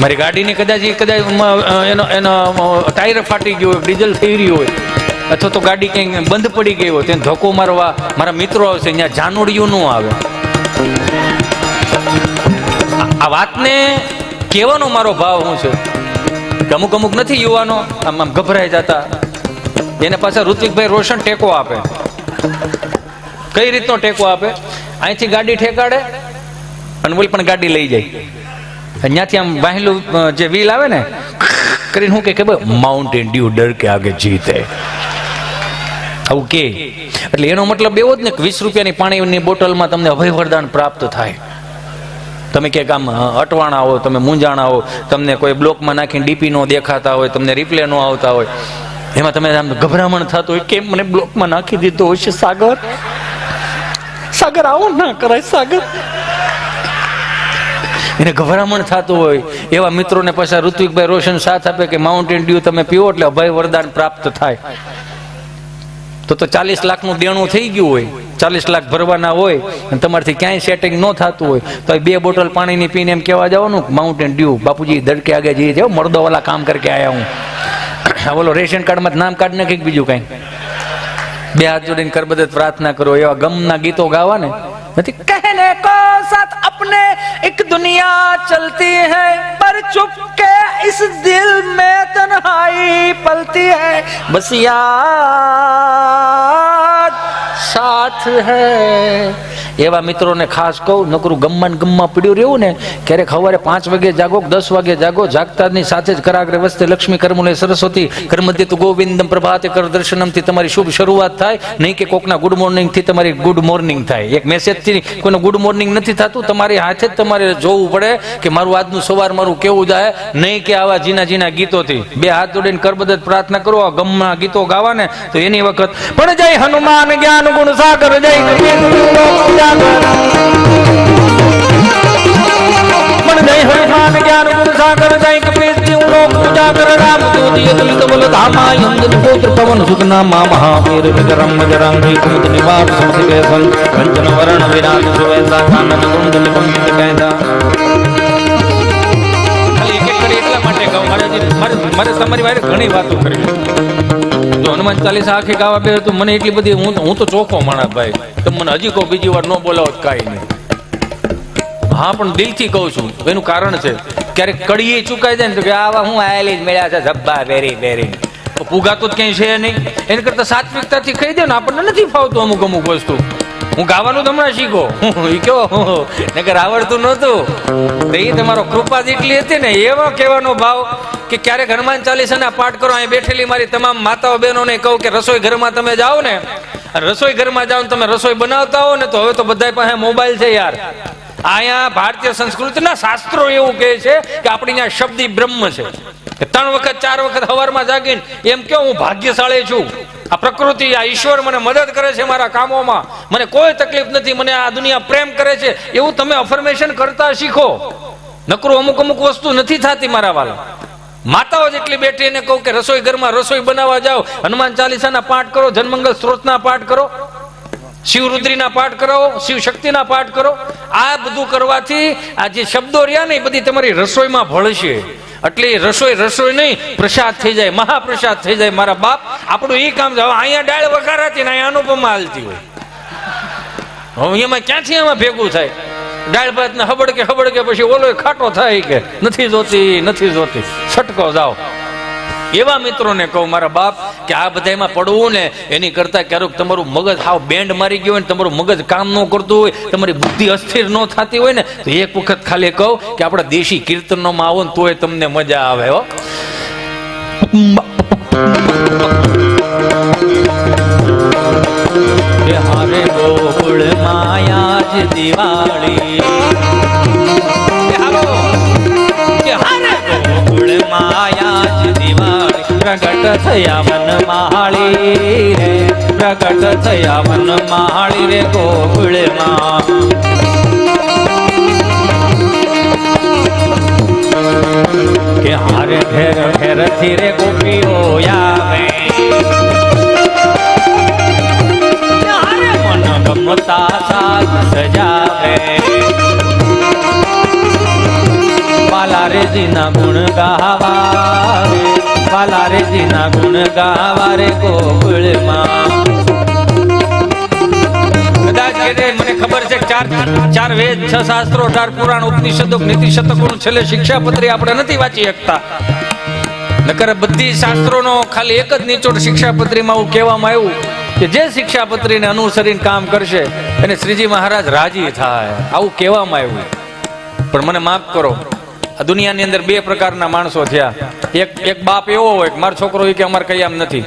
મારી ગાડીની કદાચ એનો ટાયર ફાટી ગયો હોય, ડીઝલ થઈ રહ્યું હોય, અથવા તો ગાડી ક્યાંય બંધ પડી ગઈ હોય, તેને ધક્કો મારવા મારા મિત્રો આવશે, ત્યાં જાનોડિયું ન આવે. આ વાતને કહેવાનો મારો ભાવ શું છે, અમુક નથી યુવાનો આમ ગભરાઈ જતા, એને પાછા ઋત્વિકભાઈ રોશન ટેકો આપે. કઈ રીતનો ટેકો આપે? અહીંથી ગાડી ઠેકાડે અને બોલ પણ ગાડી લઈ જાય, અહીંયાથી આમ વાહેલું જે વ્હીલ આવે ને કરીને શું કે માઉન્ટેન ડ્યુ ડર કે આગે જીતે, આવું કે. એટલે એનો મતલબ એવો જ ને કે 20 રૂપિયાની પાણીની બોટલમાં તમને અભય વરદાન પ્રાપ્ત થાય. તમે ક્યાંક આમ અટવાણા હો, તમે મૂંઝાણા હો, તમને કોઈ બ્લોકમાં નાખીને ડીપી નો દેખાતા હોય, તમને રિપ્લે નો આવતા હોય, એમાં તમે આમ ગભરામણ થતું હોય, કેમ મને બ્લોકમાં નાખી દીધો હશે સાગર, સાગર આવો ના કરાય સાગર, એને ગભરામણ થતું હોય, એવા મિત્રોને પાછા ઋત્વિકભાઈ રોશન સાથ આપે કે માઉન્ટેન ડ્યુ તમે પીવો એટલે અભય વરદાન પ્રાપ્ત થાય. તો 40 લાખનું દેણું થઈ ગયું હોય, 40 લાખ ભરવાના હોય અને તમારથી ક્યાંય સેટિંગ ન થતું હોય તો 2 બોટલ પાણીની પીને એમ કહેવા જવાનું માઉન્ટેન ડ્યુ બાપુજી દડકે આગે જઈએ જાઓ, મર્દો વાલા કામ કરકે આયા હું. બોલો રેશન કાર્ડમાં નામ કાઢ નાખી બીજું કઈ, 2 હાથ જોડીને કરબદ્ધ પ્રાર્થના કરો, એવા ગમના ગીતો ગાવા ને નથી. કહેને કો સાથ અપને એક દુનિયા ચલતી હૈ, પર ચુપકે ઇસ દિલ में तन्हाई पलती है, बस याद साथ है. એવા મિત્રોને ખાસ કહું, નકરું ગમમાં પીડ્યું રહેવું ને, ક્યારેક સવારે 5 વાગે જાગો, 10 વાગે જાગો, જાગતાની સાથે જ કરાગ્રે વસ્તે લક્ષ્મી કર્મુલે સરસ્વતી કર્મદ્ય તુ ગોવિંદમ પ્રભાતે કર દર્શનમથી તમારી શુભ શરૂઆત થાય, નહીં કે કોકના ગુડ મોર્નિંગ થી તમારી ગુડ મોર્નિંગ થાય. એક મેસેજ થી કોઈનું ગુડ મોર્નિંગ નથી થતું, તમારી હાથે જ તમારે જોવું પડે કે મારું આજનું સવાર મારું કેવું જાય, નહીં કે આવા જીના ગીતોથી. 2 હાથ જોડીને કરબદ્ધ પ્રાર્થના કરો, આ ગમના ગીતો ગાવા ને તો એની વખત પણ જય હનુમાન જ્ઞાન ગુણ સાગર, જય હનુમાન જ્ઞાન ગુણ સાગર, જય કપીશ તીઉ લોક ઉજાગર, રામ જ્યોતિ અતુલિત બલ ધામા, અંજન પુત્ર પવન સુખનામા, મહાવીર વિક્રમ બજરંગી કુમુદ નિવાર સમતિ કેસન, કંચન વરણ વિરાજ સુવેશા, કાનન કુંડલ કંકિત કૈસા. ખાલી એક કરી એટલા માટે કહું, મારે તમારી વારે ઘણી વાતો કરી. જો હનુમાન ચાલીસા આખી ગાવા બે તો મને એટલી બધી, હું તો ચોખ્ખો માણસ ભાઈ, તો મને હજી કહો બીજી વાર ન બોલાવો કાંઈ નહીં. હા પણ દિલથી કહું છું, એનું કારણ છે ક્યારેક કડીએ ચૂકાઈ જાય ને તો કે આવા હું આયેલી જ મળ્યા છે ધબ્બા વેરી પુગાતો જ ક્યાંય છે નહીં. એની કરતા સાત્વિકતાથી કહી દે ને, આપણને નથી ફાવતું અમુક વસ્તુ. હું ગાવાનું તો હમણાં શીખો, એ કેવો નકર આવડતું નહોતું, તો એ તમારો કૃપા જેટલી હતી ને, એવો કહેવાનો ભાવ કે ક્યારેક હનુમાન ચાલીસાના પાઠ કરો. અહીં બેઠેલી મારી તમામ માતાઓ બહેનોને કહું કે રસોઈ ઘરમાં તમે જાઓ ને, રસોઈ ઘરમાં જાઓ ને તમે રસોઈ બનાવતા હો ને, તો હવે તો બધા પાસે મોબાઈલ છે યાર. અહીંયા ભારતીય સંસ્કૃતિના શાસ્ત્રો એવું કહે છે કે આપણી ત્યાં શબ્દી બ્રહ્મ છે, 3 વખત 4 વખત સવારમાં જાગીને એમ કે હું ભાગ્યશાળી છું, આ પ્રકૃતિ આ ઈશ્વર મને મદદ કરે છે મારા કામોમાં, મને કોઈ તકલીફ નથી, મને આ દુનિયા પ્રેમ કરે છે, એવું તમે અફર્મેશન કરતા શીખો. નકરું અમુક વસ્તુ નથી થતી મારા વાલા. માતાઓ જેટલી બેઠી એને કહું કે રસોઈ ઘરમાં રસોઈ બનાવવા જાઓ, હનુમાન ચાલીસાના પાઠ કરો, જનમંગલ સ્ત્રોતના પાઠ કરો, શિવરુદ્રીના પાઠ કરો, શિવ શક્તિના પાઠ કરો. આ બધું કરવાથી આ જે શબ્દો રહ્યા ને એ બધી તમારી રસોઈમાં ભળશે. એટલે રસોઈ નહીં, પ્રસાદ થઈ જાય, મહાપ્રસાદ થઈ જાય. મારા બાપ આપણું એ કામ છે. અહીંયા દાળ વઘારાતી ને અહીંયા અનુપમા હાલતી હોય, હવે એમાં ક્યાંથી એમાં ભેગું થાય? દાળ ભાત ને હબડકે પછી ઓલો ખાટો થાય કે નથી જોતી છટકો જાઓ. એવા મિત્રોને કહું મારા બાપ કે આ બધામાં પડવું ને એની કરતા ક્યારેક તમારું મગજ હાવ બેન્ડ મારી ગયો હોય ને, તમારું મગજ કામ ન કરતું હોય, તમારી બુદ્ધિ અસ્થિર ન થતી હોય ને, તો એક વખત ખાલી કહું કે આપણા દેશી કીર્તનોમાં આવો ને તોય તમને મજા આવે. હો હારે ગોકુળ માયા જ દિવાળી, ગોકુળ માયા જ દિવાળી, પ્રગટ થયા વન માળી રે, પ્રગટ થયા વન માળી રે ગોકુળ માં. કે હારે ઘેર થી રે ગોપીઓ આવે, મન ગમતા સાથ સજાવે, વાલા રેજીના ગુણ ગાવા રે, વાલા રેજીના ગુણ ગાવા રે ગોકુળમાં. કદાચ મને ખબર છે કે ચાર વેદ, 6 શાસ્ત્રો, 18 પુરાણ, ઉપનિષદો, નીતિ શતકોનું છેલ્લે શિક્ષાપત્રી આપણે નથી વાંચી શકતા. નકર બધી શાસ્ત્રોનો ખાલી એક જ નિચોડ શિક્ષાપત્રીમાં એવું કહેવામાં આવ્યું કે જે શિક્ષાપત્રીને અનુસરીને કામ કરશે એને શ્રીજી મહારાજ રાજી થાય, આવું કહેવામાં આવ્યું. પણ મને માફ કરો, આ દુનિયાની અંદર 2 પ્રકારના માણસો થયા. એક બાપ એવો હોય કે મારો છોકરો કે અમારે કયામ નથી,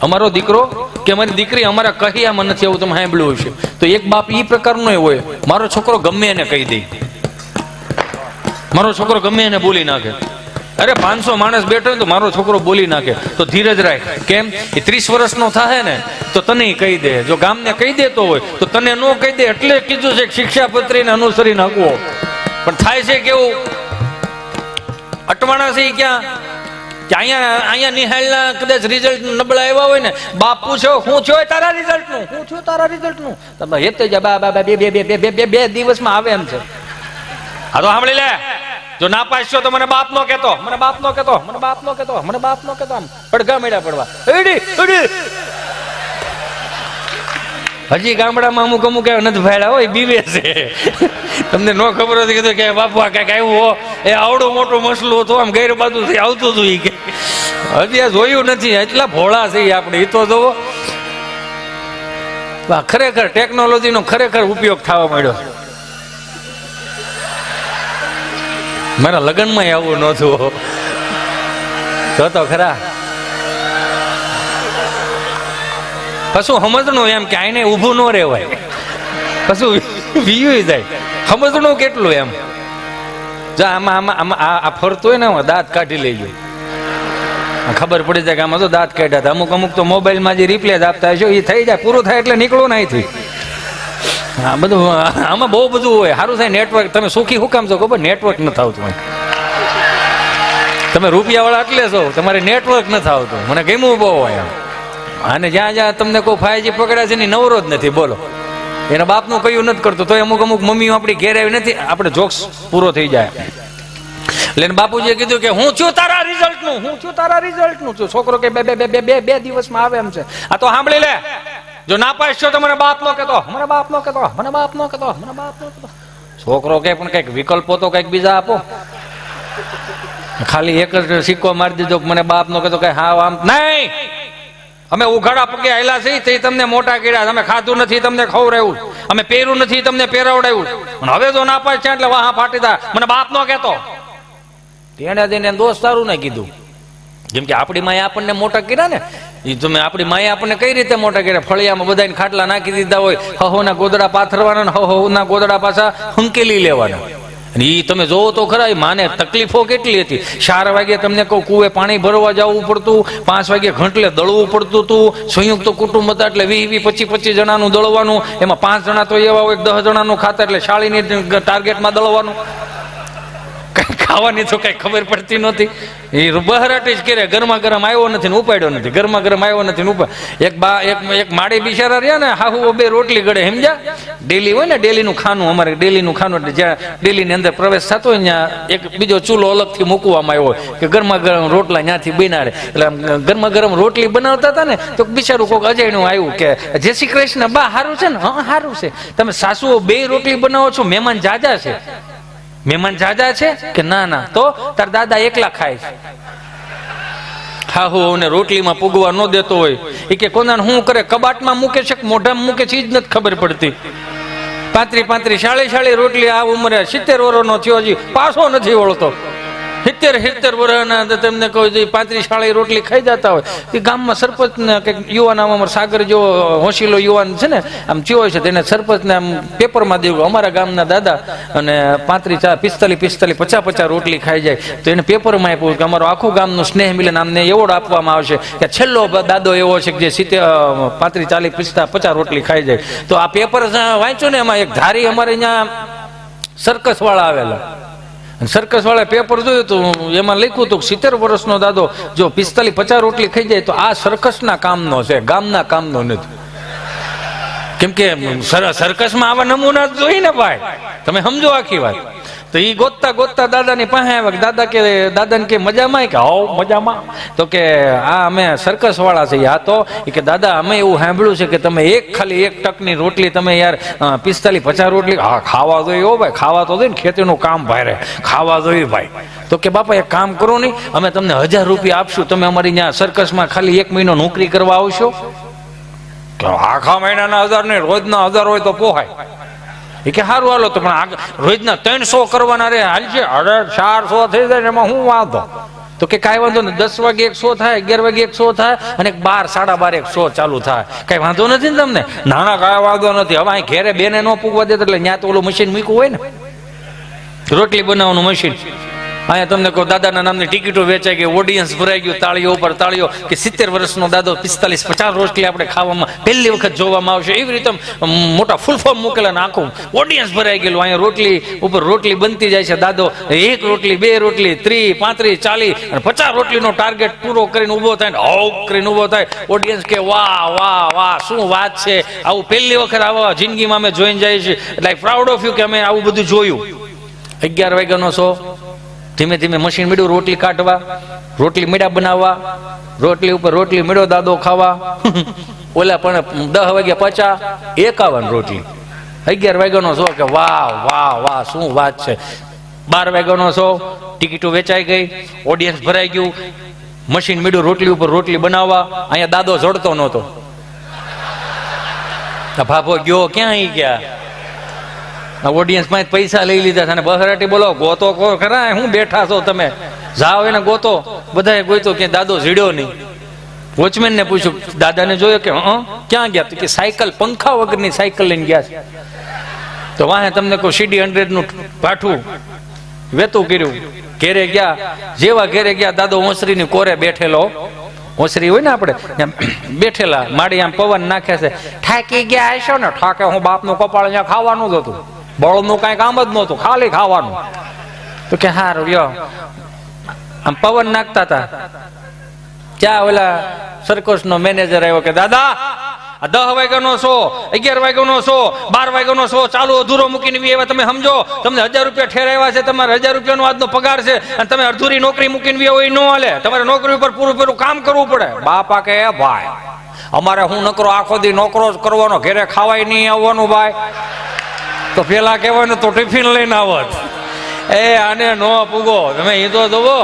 અમારો દીકરો કે અમારી દીકરી અમારા કહિયામાં નથી, એવું તમે સાંભળ્યું હશે. તો એક બાપ એ પ્રકારનો હોય, મારો છોકરો ગમે એને કહી દે, મારો છોકરો ગમે એને બોલી નાખે. અરે 500 માણસ બેઠો ને તો મારો છોકરો બોલી નાખે. તો ધીરજ રાખ. કેમ? એ 30 વર્ષનો થાય ને તો તને કહી દે. જો ગામને કહી દેતો હોય તો તને ન કહી દે. એટલે કીધું છે શિક્ષાપત્રીને અનુસરીને હકવો. પણ થાય છે કેવું, અટવાણા છે ક્યાં કે અહીંયા નિહાળના કદાચ રિઝલ્ટ નબળા આવ્યા હોય ને, બાપ પૂછો શું થયો તારા રિઝલ્ટ નું, શું થયું તારા રિઝલ્ટ નું, તમે હેતે જ બે દિવસમાં આવે એમ છે. હા તો સાંભળી લે, જો ના પાછો તો મને બાપ નો કેતો, મને બાપ નો કેતો, મને બાપ નો કેતો, મને બાપ નો કેતો, આમ પડઘા મેળા પડવા. હજી ગામડામાં અમુક નથી ભાડ્યા હોય, બીવે છે. તમને ન ખબર હતી કીધું કે બાપુ આ કઈક આવ્યું હો, એ આવડું મોટું મસલું હતું, આમ ગેર બાજુ આવતું હતું. એ કે હજી આ જોયું નથી, એટલા ભોળા છે આપણે. એ તો જોવો, ખરેખર ટેકનોલોજીનો ખરેખર ઉપયોગ થવા માંડ્યો. મારા લગ્નમાં આવું નહોતું, તો ખરા. કશું સમજણું એમ કે આને ઊભું ન રહેવાય, કશું વીયું જાય. સમજણું કેટલું એમ, જો આમાં આ ફરતું હોય ને દાંત કાઢી લેજો, ખબર પડી જાય કે આમાં તો દાંત કાઢ્યા હતા. અમુક તો મોબાઈલમાં જે રિપ્લે આપતા હશો એ થઈ જાય, પૂરું થાય એટલે નીકળવું નહીં થઈ. હા બધું આમાં બહુ બધું હોય. સારું થાય નેટવર્ક. તમે સુખી શું કામ છો ખબર? નેટવર્ક નથી આવતું. તમે રૂપિયા વાળા એટલે છો, તમારે નેટવર્ક નથી આવતું. મને ગમ્યું બહુ હોય. અને જ્યાં તમને કોઈ 5G પકડ્યા છે ને નવરો જ નથી, બોલો. એના બાપનું કયું નથી કરતું, તો અમુક મમ્મીઓ આપણી ઘેર આવી નથી, આપણે જોક્સ પૂરો થઈ જાય. એટલે બાપુજીએ કીધું કે હું છું તારા રિઝલ્ટ નું, હું છું તારા રિઝલ્ટ નું છું. છોકરો કે બે દિવસમાં આવે એમ છે. આ તો સાંભળી લે, જો ના પાડશો તો મને બાપ નો કેતો, મને બાપ નો કેતો, મને બાપ નો કેતો, મને બાપ નો કેતો. છોકરો કે પણ કઈક વિકલ્પો તો કઈક બીજા આપો. ખાલી એક જ સિક્કો મારી દીધો મને બાપ નો કેતો, કઈ હા આમ નહીં. અમે ઉઘાડા પગે આયલા છે તે તમને મોટા કર્યા, અમે ખાધું નથી તમને ખવડાવ્યું, અમે પહેર્યું નથી તમને પહેરાવડાવ્યું. હવે તો ના પાડ છે એટલે વાહ ફાટીદા મને બાપ નો કેતો. તેને દઈને દોસ્ત સારું ને કીધું. જેમ કે આપણી માએ આપણને મોટા કર્યા ને, એ તમે આપણી માએ આપણને કઈ રીતે મોટા કર્યા? ફળિયામાં બધાને ખાટલા નાખી દીધા હોય, હહોના ગોદડા પાથરવાના, હહોના ગોદડા પાછા હંકેલી લેવાના. એ તમે જોવો તો ખરા, માને તકલીફો કેટલી હતી. 4 વાગે તમને કહું કુએ પાણી ભરવા જવું પડતું, 5 વાગે ઘંટલે દળવું પડતું હતું. સંયુક્ત કુટુંબ હતા એટલે 20-25 જણાનું દળવાનું. એમાં 5 જણા તો એવા હોય 10 જણાનું ખાતા, એટલે શાળીની ટાર્ગેટમાં દળવાનું. ખાવાની તો કઈ ખબર પડતી નહોતી. એ બહરાટી જ કરે, ગરમા ગરમ આવ્યો નથી ને ઉપાડ્યો નથી, ગરમા ગરમ આવ્યો નથી ને એક માડી બિચારા રહ્યા ને, હાહુ 2 રોટલી ગળે, સમજ્યા? ડેલી હોય ને ડેલીનું ખાનું, અમારે ડેલીનું ખાનું એટલે જ્યાં ડેલીની અંદર પ્રવેશ થતો હોય ત્યાં એક બીજો ચૂલો અલગથી મૂકવામાં આવ્યો હોય કે ગરમા ગરમ રોટલા ત્યાંથી બનાવે. એટલે ગરમા ગરમ રોટલી બનાવતા હતા ને તો બિચારું કોઈક અજાણ્યું આવ્યું કે જય શ્રી કૃષ્ણ બા, સારું છે ને? હા સારું છે. તમે સાસુઓ 2 રોટલી બનાવો છો, મહેમાન જાજા છે? મહેમાન જાજા છે કે ના? તો તાર દાદા એકલા ખાય છે. હાહુ ને રોટલીમાં પૂગવા ન દેતો હોય એ કે કોના શું કરે, કબાટમાં મૂકે છે કે મોઢામાં મૂકે છે એ જ નથી ખબર પડતી. 35 40 રોટલી આ ઉંમરે 70 વર્ષનો થયો, હજી પાછો નથી વળતો. 70 વર્ષના તમને કહું 35-40 રોટલી ખાઈ જતા હોય. એ ગામમાં સરપંચ ને કંઈક યુવાન, અમારા સાગર જેવો હોશીલો યુવાન છે ને, આમ ચિયો છે, તેને સરપંચને આમ પેપરમાં દેવું અમારા ગામના દાદા અને 45-50 રોટલી ખાઈ જાય. તો એને પેપરમાં આપ્યું કે અમારો આખું ગામનું સ્નેહ મિલન આમને એવોર્ડ આપવામાં આવશે કે છેલ્લો દાદો એવો છે કે જે 35-40-50 રોટલી ખાઈ જાય. તો આ પેપર વાંચ્યું ને, એમાં એક ધારી અમારે અહીંયા સર્કસ વાળા આવેલા, સર્કસ વાળા પેપર જોયું તો એમાં લખ્યું હતું 70 વર્ષનો દાદો જો 45-50 રોટલી ખાઈ જાય તો આ સર્કસના કામનો છે, ગામના કામનો નથી. કેમ કે સર્કસમાં આવા નમૂના જોઈ ને ભાઈ, તમે સમજો આખી વાત. તો તો ઈ ગોતતા ગોતતા દાદાની પાસે આવ્યા. દાદાને કે મજામાં? કે હાવ મજામાં. તો કે આ અમે સર્કસ વાળા છીએ. હા તો કે દાદા અમે એવું સાંભળ્યું છે કે તમે ખાલી એક ટકની રોટલી તમે યાર 45-50 રોટલી ખાવા જોઈએ. હો ભાઈ, ખાવા તો દે ને, ખેતીનું કામ ભારે, ખાવા જોઈએ ભાઈ. તો કે બાપા એક કામ કરો ને, અમે તમને 1000 રૂપિયા આપશું, તમે અમારી ત્યાં સર્કસમાં ખાલી 1 મહિનો નોકરી કરવા આવશો. આખા મહિનાના 1000 ને રોજના 1000 હોય તો પોહાય. એ કે સારું હાલો, તો પણ રોજના 300 કરવાના રે હાલ છે. 400 થઈ જાય એમાં હું વાંધો. તો કે કાંઈ વાંધો નહીં, 10 વાગે 100 થાય, 11 વાગે 100 થાય અને 12, 12:30 100 ચાલુ થાય. કઈ વાંધો નથી ને તમને? નાના કાંઈ વાંધો નથી. હવે અહીં ઘેરે બેને ન પૂગવા દે એટલે ત્યાં તો ઓલું મશીન મૂક્યું હોય ને, રોટલી બનાવવાનું મશીન. અહીંયા તમને કહો દાદાના નામની ટિકિટો વેચાઈ ગઈ, ઓડિયન્સ ભરાઈ ગયું, તાળીઓ ઉપર તાળીઓ, કે 70 વર્ષનો દાદો 45-50 રોટલી આપણે ખાવામાં પહેલી વખત જોવામાં આવશે. એવી રીતે મોટા ફૂલ ફોર્મ મૂકેલા ને આખું ઓડિયન્સ ભરાઈ ગયેલું. અહીંયા રોટલી ઉપર રોટલી બનતી જાય છે. દાદો 1 રોટલી, 2 રોટલી, 30, 35, 40 અને 50 રોટલીનો ટાર્ગેટ પૂરો કરીને ઊભો થાય ને હાવ કરીને ઊભો થાય. ઓડિયન્સ કે વાહ વાહ વાહ, શું વાત છે, આવું પહેલી વખત આવા જિંદગીમાં અમે જોઈને જાય છે. એટલે પ્રાઉડ ઓફ યુ કે અમે આવું બધું જોયું. 11 વાગ્યાનો શો. ધીમે ધીમે મશીન મીડ્યું રોટલી કાઢવા, રોટલી મીડા બનાવવા, રોટલી ઉપર રોટલી મીડો દાદો ખાવા. ઓલા પણ 10 વાગ્યા 50, 51 રોટલી. 11 વાગ્યાનો શો કે વાહ વાહ વાહ, શું વાત છે. 12 વાગ્યાનો શો, ટિકિટો વેચાઈ ગઈ, ઓડિયન્સ ભરાઈ ગયું, મશીન મીડ્યું રોટલી ઉપર રોટલી બનાવવા. અહીંયા દાદો જડતો નહોતો. ભાભો ગયો ક્યાં ગયા? ઓડિયન્સ માં પૈસા લઈ લીધા અને બહરાટી બોલો ગોતો કો ખરા, હું બેઠા છો તમે, જાઓ એને ગોતો. બધાએ ગોતો કે દાદો જીડ્યો નહીં. વોચમેન ને પૂછ્યું, દાદાને જોયો કે ક્યાં ગયા? તો કે સાયકલ, પંખા વગરની સાયકલ લઈને ગયા છે. તો વાહે તમને કહું CD 100 નું પાઠું વેતું કર્યું. ઘેરે ગયા, જેવા ઘેરે ગયા દાદો ઓસરી ની કોરે બેઠેલો. ઓસરી હોય ને આપણે બેઠેલા, માડી આમ પવન નાખે છે. ઠાકી ગયા હશો ને? ઠાકે હું બાપનું કપાળ અહીંયા ખાવાનું જ હતું, બળનું કઈ કામ જ નહોતું, ખાલી ખાવાનું. તો કે હારું લ્યો, આમ પવન નાખતા હતા. ત્યાં ઓલા સર્કસ નો મેનેજર આવ્યો કે દાદા 10 વાગ્યાનો શો, 11 વાગ્યાનો શો, 12 વાગ્યાનો શો ચાલુ અધૂરો મૂકીને એવા તમે સમજો, તમને 1000 રૂપિયા ઠેરાવ્યા છે, તમારે 1000 રૂપિયાનો આજનો પગાર છે અને તમે અડધૂરી નોકરી મૂકીને હોય ન હાલે, તમારે નોકરી ઉપર પૂરું કામ કરવું પડે. બાપા કે ભાઈ અમારે હું નકરો આખો દી નોકરો જ કરવાનો, ઘેરે ખાવાય નહીં આવવાનું ભાઈ. તો પેલા કહેવાય ને તો ટિફિન લઈને આવત. આને નો પૂગો તમે એ તો જોવો.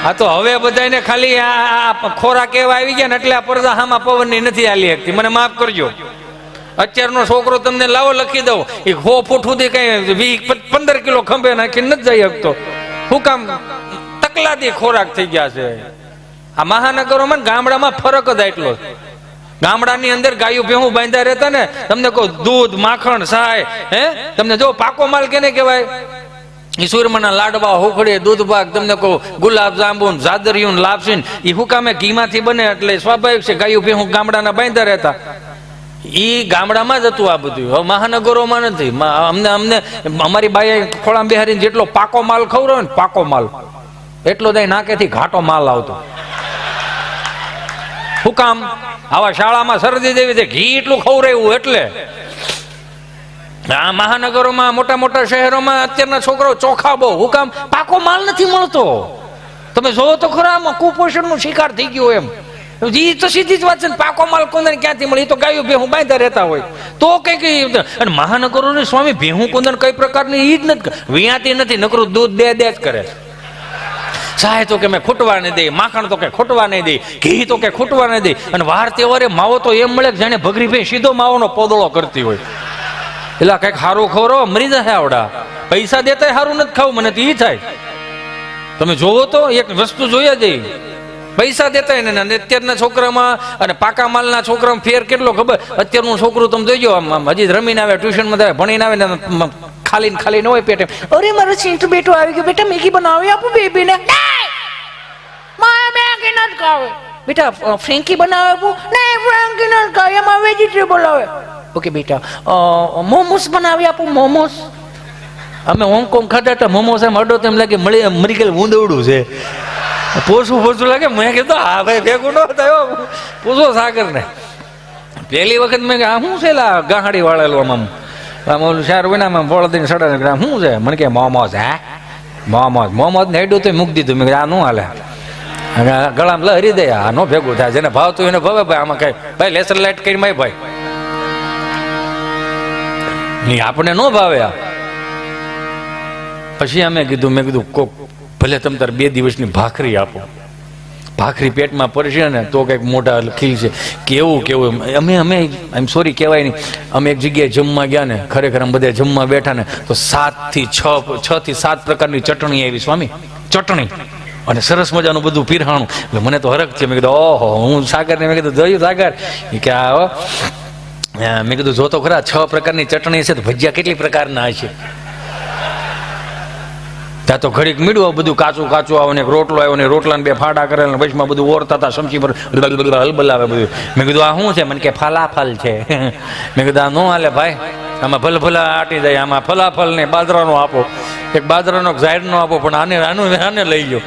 આ તો હવે બધાને ખાલી આ ખોરાક એવા આવી ગયા ને એટલે આ પડદા હામાં પવનની નથી આલી શકતી. મને માફ કરજો. અત્યારનો છોકરો તમને લાવો લખી દઉં, એ 100 ફૂટ સુધી કઈ 15 કિલો ખંભે નાખી નથી જઈ શકતો. શું કામ? તકલાદી ખોરાક થઈ ગયા છે. આ મહાનગરોમાં ગામડામાં ફરક જ એટલો. ગામડાની અંદર ગાયું ભેહું બાંધ્યા રહેતા ને, તમને કહું દૂધ, માખણ, સાય, તમને જો પાકો માલ કેને કહેવાય? ઈશ્વરના લાડવા, હુખડી, દૂધ પાક, તમને કહું ગુલાબ જાંબુ, જાદરિયું, લાપસીન, એ હુકામે ઘીમાંથી બને એટલે સ્વાભાવિક છે ગાયું ભેહું ગામડાના બાંધ્યા રહેતા. ઈ ગામડામાં જ હતું આ બધું. હવે મહાનગરોમાં નથી. અમને અમારી બાઈએ ખોળામાં બેહારીને જેટલો પાકો માલ ખવડાવે ને, પાકો માલ એટલો દઈ નાકેથી ઘાટો માલ આવતો. શું કામ? આવા શાળામાં શરદી જેવી છે, ઘી એટલું ખવડાવ્યું એટલે. આ મહાનગરોમાં, મોટા મોટા શહેરોમાં અત્યારના છોકરાઓ ચોખા બહુ. હું કામ? પાકો માલ નથી મળતો. તમે જોવો તો ખરા, આમાં કુપોષણ નું શિકાર થઈ ગયો એમ. ઈ તો સીધી જ વાત છે. પાકો માલ કોને ક્યાંથી મળે? તો ગાયું ભેહું બાંધા રહેતા હોય તો કઈ. અને મહાનગરોની સ્વામી ભેહું કોંદર કઈ પ્રકારની ઈ જ નથી, વિયાતી નથી, નકરું દૂધ દે જ કરે. ચાય તો કે મેં ખૂટવા નહીં દે, માખણ તો કે ખૂટવા નહીં દે, ઘી તો કે ખૂટવા નહીં દે. અને વાર તહેવારે માવો તો એમ મળે કે જાણે ભગરી ભાઈ સીધો માવાનો પોદળો કરતી હોય. એટલે કઈક સારું ખવરો મરી જાય આવડા. પૈસા દેતા સારું નથી ખાવું, મને તો ઈ થાય. તમે જોવો તો એક વસ્તુ જોઈએ જ, પૈસા દેતા ને. અત્યારના છોકરામાં અને પાકા માલના છોકરામાં ફેર કેટલો ખબર? અત્યારનું છોકરું તમે જોઈજો, હજી રમીને આવે, ટ્યુશનમાં જાય, ભણીને આવે ને ખાલી ન હોય પેટે. અરે મારો ચીંટુ બેટો આવી ગયો, બેટા મેગી બનાવી આપું બેબીને. મેગી નથી ખાવે બેટા, ફ્રેન્કી બનાવે આપું. નહીં ફ્રેન્કી નથી ખાવે, એમાં વેજીટેબલ આવે. ઓકે બેટા, મોમોસ બનાવી આપું. મોમોસ અમે હોંગકોંગ ખાધા હતા, મોમોસ એમ અડો તેમ લાગે મરી ગયેલું ઊંદવડું છે. પોસું લાગે. મેં કીધું હા ભાઈ ભેગું ન થયો, પૂછો સાગર ને. પહેલી વખત મેં આ શું છે ગાહાડી વાળેલું આમ આમ ઓલું શાર હોય ને આમ ફળ દઈને સડે શું છે મને કે મોમોસ હે મોમોસ ને હેડું તો મૂકી દીધું મેં કીધું આ નું હાલે ગળામાં લહરી દે આ નો ભેગું થાય જેને ભાવતું એને ભાવે ભાઈ આમાં કઈ ભાઈ લેસર લાઈટ કરી માય ભાઈ નહીં આપણે ન ભાવે આ પછી અમે કીધું મેં કીધું કોક ભલે તમે તાર 2 દિવસની ભાખરી આપો ભાખરી પેટમાં પડશે ને તો કંઈક મોટા ખીલશે કેવું અમે આમ સોરી કહેવાય નહીં અમે એક જગ્યાએ જમવા ગયા ને ખરેખર અમે બધા જમવા બેઠા ને તો 6 થી 7 પ્રકારની ચટણી આવી સ્વામી ચટણી અને સરસ મજાનું બધું પીરહાણું એટલે મને તો હરખ છે મેં કીધું ઓહો હું સાગરને મેં કીધું જોયું સાગર કે આવો મેં કીધું જો તો ખરા 6 પ્રકારની ચટણી છે તો ભજીયા કેટલી પ્રકારના હશે ત્યાં તો ઘડીક મીડું બધું કાચું આવે ને રોટલો આવ્યો ને રોટલાને 2 ફાડા કરેલા વચમાં બધું ઓરતા હતા સમસી પર હલબલાવે બધું મેં કીધું આ શું છે મને કે ફલાફલ છે મેં કીધું આ નો હાલે ભાઈ આમાં ભલભલા આટી જાય આમાં ફલાફલ ને બાજરાનો આપો એક બાજરાનો ઝાયરનો આપો પણ આને લઈ ગયો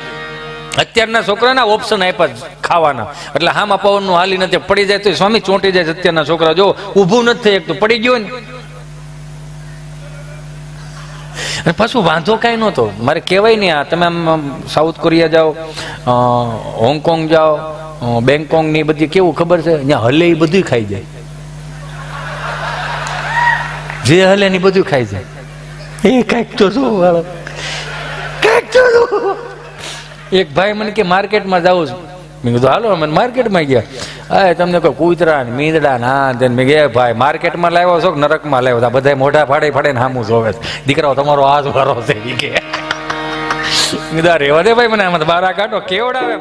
અત્યારના છોકરાના ઓપ્શન આપ્યા ખાવાના એટલે હામાં પવનનું હાલી નથી પડી જાય તો સ્વામી ચોંટી જાય અત્યારના છોકરા જો ઊભું નથી થઈ એક તો પડી ગયો ને અને પાછું વાંધો કાંઈ નહોતો મારે કહેવાય નહીં આ તમે આમ સાઉથ કોરિયા જાઓ હોંગકોંગ જાઓ બેંગકોંગ ની બધી કેવું ખબર છે અહીંયા હલે એ બધું ખાઈ જાય જે હલે ની બધું ખાઈ જાય એ કાંઈક તો શું કાંઈક તો એક ભાઈ મને કે માર્કેટમાં જાઉં છું મેં કીધું હાલો અમે માર્કેટમાં ગયા તમને કોઈ કૂતરા ને મીંદડા ના મેં ગયા ભાઈ માર્કેટમાં લાવ્યો છો કે નરકમાં લાવ્યો બધા મોઢા ફાડે ને હામું જોવે દીકરાઓ તમારો આજ વારો છે કે કીધું રેવા દે ભાઈ મને આમાં બહાર કાઢો કેવડાવે